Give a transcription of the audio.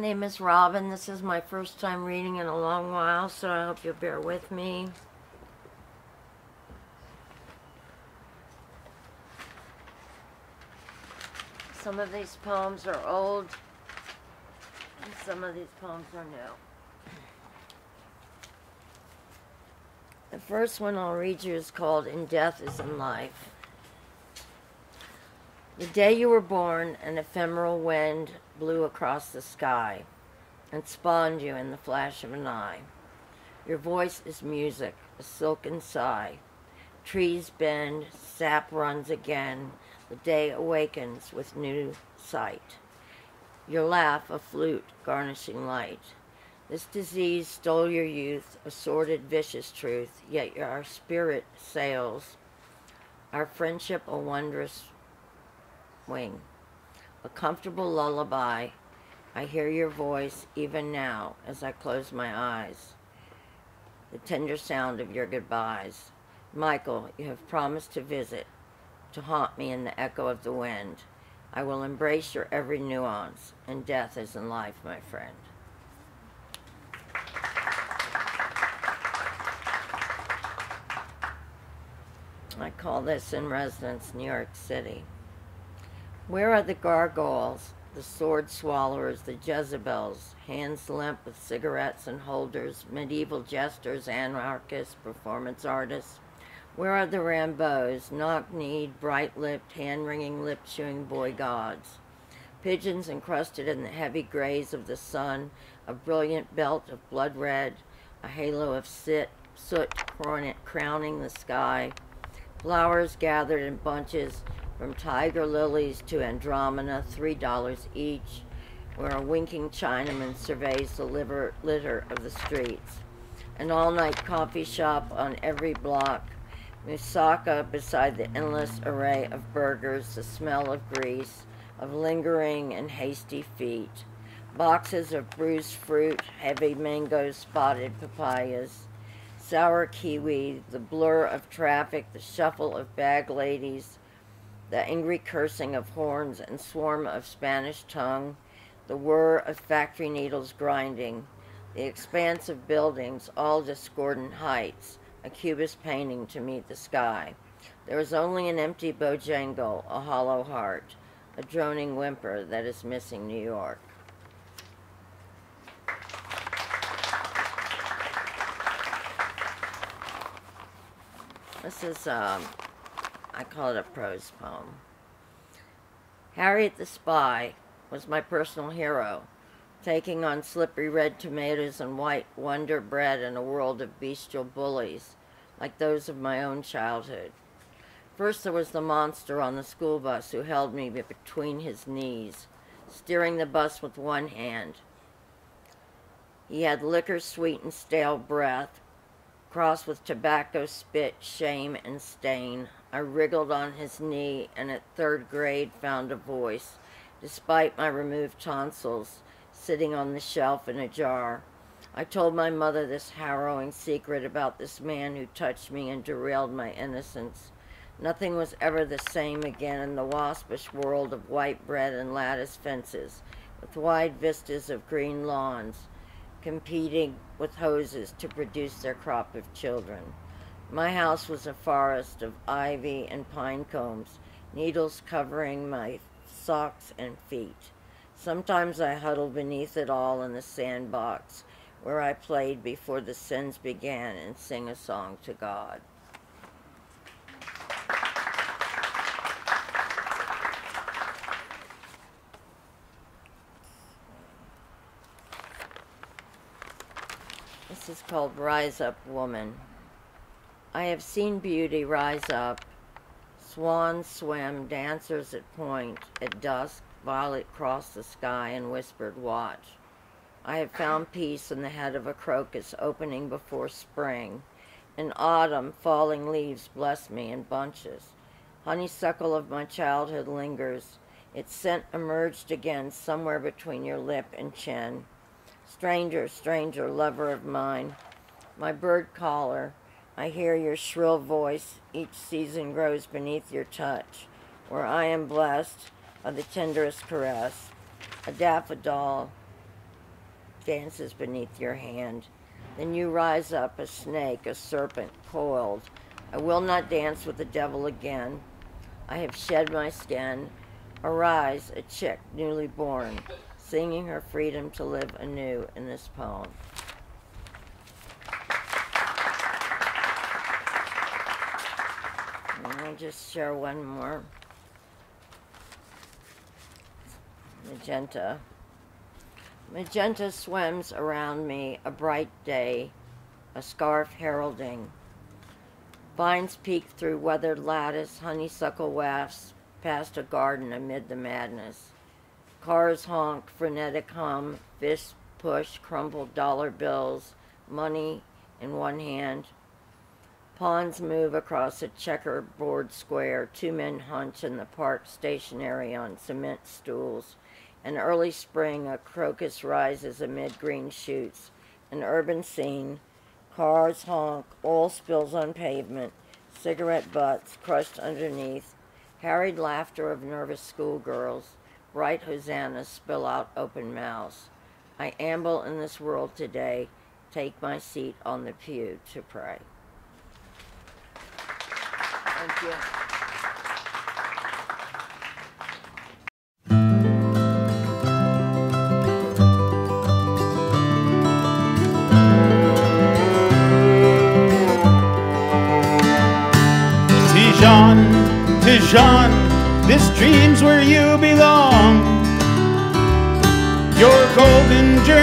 name is Robyn. This is my first time reading in a long while, so I hope you'll bear with me. Some of these poems are old, and some of these poems are new. The first one I'll read you is called In Death is in Life. The day you were born, an ephemeral wind blew across the sky and spawned you in the flash of an eye. Your voice is music, a silken sigh. Trees bend, sap runs again. The day awakens with new sight. Your laugh, a flute garnishing light. This disease stole your youth, a sordid, vicious truth, yet our spirit sails, our friendship a wondrous wing. A comfortable lullaby, I hear your voice even now as I close my eyes. The tender sound of your goodbyes. Michael, you have promised to visit, to haunt me in the echo of the wind. I will embrace your every nuance, and death is in life, my friend. I call this In Residence, New York City. Where are the gargoyles, the sword swallowers, the Jezebels, hands limp with cigarettes and holders, medieval jesters, anarchists, performance artists? Where are the Rambeaus, knock-kneed, bright-lipped, hand-wringing, lip-chewing boy gods? Pigeons encrusted in the heavy grays of the sun, a brilliant belt of blood red, a halo of soot crowning the sky, flowers gathered in bunches, from tiger lilies to Andromeda, $3 each, where a winking Chinaman surveys the litter of the streets. An all-night coffee shop on every block, moussaka beside the endless array of burgers, the smell of grease, of lingering and hasty feet, boxes of bruised fruit, heavy mangoes, spotted papayas, sour kiwi, the blur of traffic, the shuffle of bag ladies, the angry cursing of horns and swarm of Spanish tongue, the whir of factory needles grinding, the expanse of buildings, all discordant heights, a cubist painting to meet the sky. There is only an empty Bojangle, a hollow heart, a droning whimper that is missing New York. This is, I call it a prose poem. Harriet the Spy was my personal hero, taking on slippery red tomatoes and white Wonder Bread in a world of bestial bullies, like those of my own childhood. First there was the monster on the school bus who held me between his knees, steering the bus with one hand. He had liquor-sweetened stale breath, crossed with tobacco spit, shame, and stain. I wriggled on his knee, and at third grade found a voice, despite my removed tonsils, sitting on the shelf in a jar. I told my mother this harrowing secret about this man who touched me and derailed my innocence. Nothing was ever the same again in the waspish world of white bread and lattice fences, with wide vistas of green lawns, competing with hoses to produce their crop of children. My house was a forest of ivy and pine cones, needles covering my socks and feet. Sometimes I huddled beneath it all in the sandbox, where I played before the sins began and sing a song to God. This is called Rise Up, Woman. I have seen beauty rise up. Swans swim, dancers at point. At dusk, violet crossed the sky and whispered, watch. I have found peace in the head of a crocus opening before spring. In autumn, falling leaves bless me in bunches. Honeysuckle of my childhood lingers. Its scent emerged again somewhere between your lip and chin. Stranger, stranger, lover of mine, my bird caller, I hear your shrill voice, each season grows beneath your touch, where I am blessed by the tenderest caress, a daffodil dances beneath your hand. Then you rise up, a snake, a serpent, coiled. I will not dance with the devil again. I have shed my skin. Arise, a chick, newly born, singing her freedom to live anew in this poem. And I'll just share one more. Magenta. Magenta swims around me, a bright day, a scarf heralding. Vines peek through weathered lattice, honeysuckle wafts past a garden amid the madness. Cars honk, frenetic hum, fists push, crumpled dollar bills, money in one hand. Pawns move across a checkerboard square. Two men hunch in the park stationary on cement stools. An early spring, a crocus rises amid green shoots. An urban scene. Cars honk, oil spills on pavement, cigarette butts crushed underneath, harried laughter of nervous schoolgirls, bright hosannas spill out open mouths. I amble in this world today, take my seat on the pew to pray. Thank you. Tijan, this dream's where you belong. Your golden journey